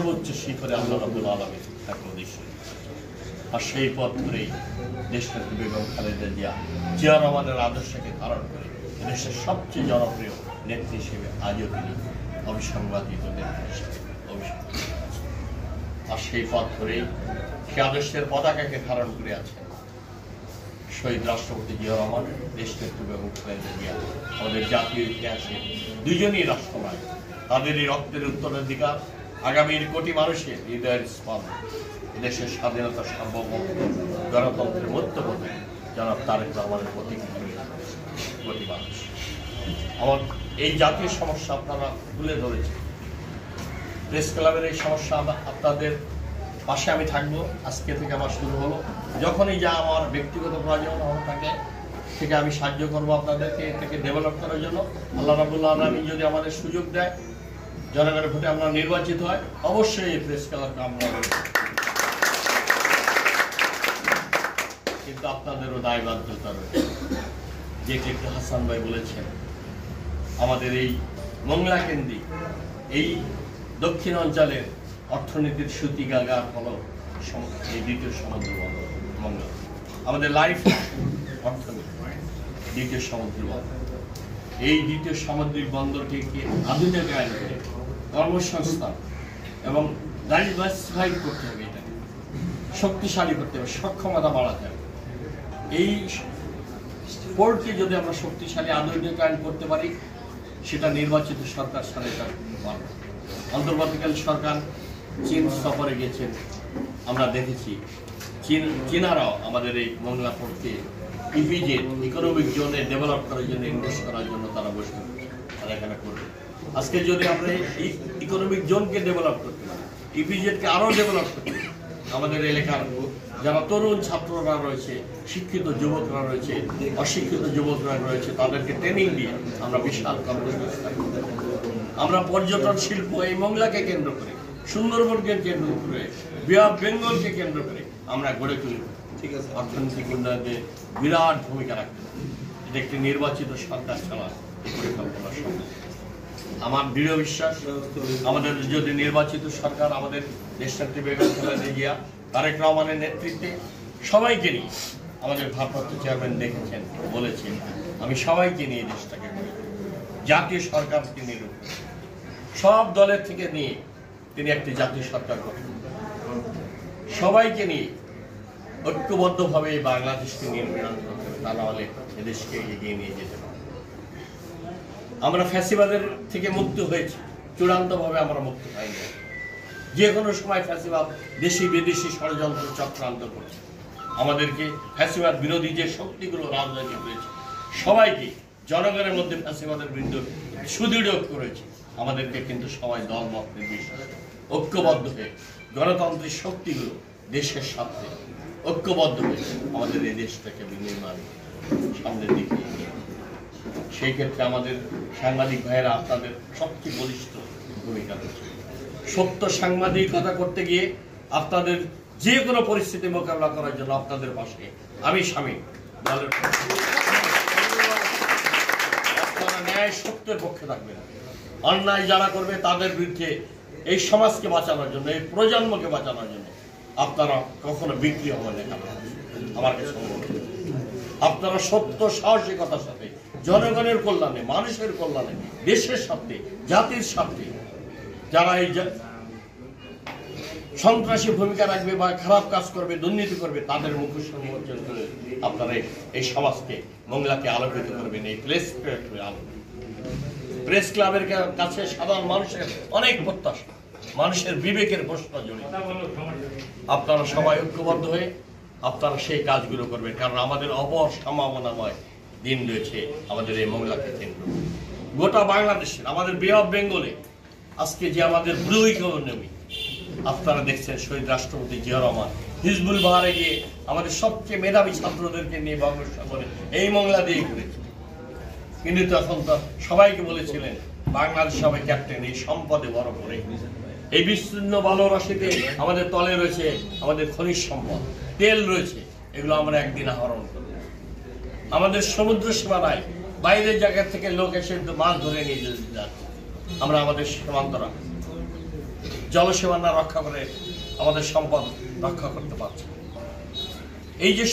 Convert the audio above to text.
সর্বোচ্চ শিখরে আল্লাহ রাব্বুল আলামিন তাকে উদ্দেশ্য আর সেই পথ ধরেই দেশনেত্রী বেগম খালেদা জিয়া রহমানের আদর্শকে ধারণ করে দেশের সবচেয়ে জনপ্রিয় নেত্রী হিসেবে আজও তিনি অবিসংবাদিত নেত্রী হিসেবে আর সেই পথ ধরেই সে আদর্শের পতাকাকে ধারণ করে আছেন শহীদ রাষ্ট্রপতি জিয়া রহমান, দেশনেত্রী বেগম খালেদা জিয়া। আমাদের জাতীয় ইতিহাসে দুজনই রাষ্ট্রনায়ক, তাদের এই রক্তের উত্তরাধিকার আগামীর কোটি মানুষের হৃদয়ের স্পন্দন, দেশের স্বাধীনতা, সার্বভৌমত্ব, গণতন্ত্রের মধ্যপথে জনাব তারেক রহমানের প্রতীক কোটি মানুষ। আমার এই জাতীয় সমস্যা আপনারা তুলে ধরেছেন, প্রেস ক্লাবের এই সমস্যা আপনাদের পাশে আমি থাকবো। আজকে থেকে আমার শুরু হলো, যখনই যা আমার ব্যক্তিগত প্রয়োজন থাকে থেকে আমি সাহায্য করবো আপনাদেরকে এটাকে ডেভেলপ করার জন্য। আল্লাহ রাব্বুল আলামিন যদি আমাদের সুযোগ দেয়, জনগণের ভোটে আমরা নির্বাচিত হয়, অবশ্যই এই প্রেস ক্লাবকে আমরা, কিন্তু আপনাদেরও দায়বদ্ধতা রয়েছে। যে একটু হাসান ভাই বলেছেন, আমাদের এই মংলা কেন্দ্রিক এই দক্ষিণ অঞ্চলের অর্থনীতির সুতিগাগার হল এই দ্বিতীয় সমুদ্র বন্দর মংলা। আমাদের লাইফ অর্থনীতি দ্বিতীয় সমুদ্র বন্দর। এই দ্বিতীয় সামুদ্রিক বন্দরটিকে আধুনিকায়ন করে কর্মসংস্থান এবং ডাইভার্সিফাই করতে হবে, এটাকে শক্তিশালী করতে হবে, সক্ষমতা বাড়াতে হবে। এই পোর্টকে যদি আমরা শক্তিশালী আধুনিকায়ন করতে পারি, সেটা নির্বাচিত সরকার সাথে পারবে। অন্তর্বর্তীকালীন সরকার চীন সফরে গেছেন, আমরা দেখেছি চীনারাও আমাদের এই মংলা পোর্টকে ইপিজেড ইকোনমিক জোনে ডেভেলপ করার জন্য, ইনভেস্ট করার জন্য তারা বসে তারা এখানে করবে। আজকে যদি আমরা এই ইকোনমিক জোনকে ডেভেলপ করতে পারি, ইপিজেডকে আরও ডেভেলপ করতে পারি, আমাদের এলাকার যারা তরুণ ছাত্ররা রয়েছে, শিক্ষিত যুবকরা রয়েছে, অশিক্ষিত যুবকরা রয়েছে, তাদেরকে ট্রেনিং দিয়ে আমরা বিশাল কর্মসংস্থান করতে পারি। আমরা পর্যটন শিল্প এই মংলাকে কেন্দ্র করে, সুন্দরবনকে কেন্দ্র করে, বে অফ বেঙ্গলকে কেন্দ্র করে আমরা গড়ে তুলব। ঠিক আছে, অর্থনৈতিক উন্নয়নে বিরাট ভূমিকা রাখতে হবে। এটা একটি নির্বাচিত সরকার ছাড়া এই পরিকল্পনা সম্ভব। আমার দৃঢ় বিশ্বাস, আমাদের যদি নির্বাচিত সরকার আমাদের দেশনেত্রী বেগম খালেদা জিয়া, তারেক রহমানের নেতৃত্বে সবাইকে নিয়ে, আমাদের ভারপ্রাপ্ত চেয়ারম্যান দেখেছেন, বলেছেন আমি সবাইকে নিয়ে দেশটাকে গড়ে জাতীয় সরকারকে নিয়ে সব দলের থেকে নিয়ে তিনি একটি জাতীয় সরকার গঠন, সবাইকে নিয়ে ঐক্যবদ্ধভাবে বাংলাদেশকে নির্মাণ করতে হবে, তা নাহলে এদেশকে এগিয়ে নিয়ে যেতে পারবে। আমরা ফ্যাসিবাদের থেকে মুক্ত হয়েছি, চূড়ান্তভাবে আমরা মুক্ত হইনি। যে কোনো সময় ফ্যাসিবাদ দেশি বিদেশি ষড়যন্ত্র চক্রান্ত করছে, আমাদেরকে ফ্যাসিবাদ বিরোধী যে শক্তিগুলো রাজনৈতিক রয়েছে সবাইকে জনগণের মধ্যে ফ্যাসিবাদের বিরুদ্ধে সুদৃঢ় করেছে। আমাদেরকে কিন্তু সবাই দল মত নির্বিশেষে ঐক্যবদ্ধ হয়ে গণতান্ত্রিক শক্তিগুলো দেশের সাথে ঐক্যবদ্ধ হয়ে আমাদের এই দেশটাকে বিনির্মাণ সামনের দিকে এগিয়ে। সেই ক্ষেত্রে আমাদের সাংবাদিক ভাইয়েরা আপনাদের সবচেয়ে বলিষ্ঠ ভূমিকা রয়েছে। সত্য সাংবাদিকতা করতে গিয়ে আপনাদের যে কোনো পরিস্থিতি মোকাবিলা করার জন্য আপনাদের পাশে আমি সামিল। আপনারা ন্যায় সত্যের পক্ষে থাকবেন, অন্যায় যারা করবে তাদের বিরুদ্ধে এই সমাজকে বাঁচানোর জন্য, এই প্রজন্মকে বাঁচানোর জন্য আপনারা কখনো বিক্রি হবেন না। আমার কাছে আপনারা সত্য সাহসিকতার সাথে জনগণের কল্যাণে, মানুষের কল্যাণে, দেশের স্বার্থে, জাতির স্বার্থে যারা এই সন্ত্রাসী ভূমিকা রাখবে বা খারাপ কাজ করবে, দুর্নীতি করবে, তাদের মুখোশ উন্মোচন করে আপনারা এই সমাজকে, মংলাকে আলোকিত করবেন। এই প্রেস ক্লাবের কাছে সাধারণ মানুষের অনেক প্রত্যাশা, মানুষের বিবেকের প্রশ্ন জড়িত। আপনারা সবাই ঐক্যবদ্ধ হয়ে আপনারা সেই কাজগুলো করবেন, কারণ আমাদের অপর সম্ভাবনাময় দিন রয়েছে আমাদের এই মংলাকে কেন্দ্র। গোটা বাংলাদেশের, আমাদের বে অফ বেঙ্গলে আজকে যে আমাদের ব্লু ইকোনমি আপনারা দেখছেন, শহীদ রাষ্ট্রপতি জিয়া রহমান হিজবুল বাহারে গিয়ে আমাদের সবচেয়ে মেধাবী ছাত্রদেরকে নিয়ে বঙ্গোপসাগরে এই মংলা দিয়ে ঘুরেছে। কিন্তু তখন তো সবাইকে বলেছিলেন বাংলাদেশ হবে ক্যাপ্টেন, এই সম্পদে বড় করে। এই বিস্তীর্ণ বালরাশিতে আমাদের তলে রয়েছে আমাদের খনিজ সম্পদ, তেল রয়েছে, এগুলো আমরা একদিন আহরণ করব। আমাদের সমুদ্র সীমানায় বাইরের জায়গা থেকে লোক এসে মাছ ধরে নিয়ে যাচ্ছে, আমরা আমাদের সীমান্তরা জলসীমা না রক্ষা করে আমাদের সম্পদ রক্ষা করতে পারছে না। এই যে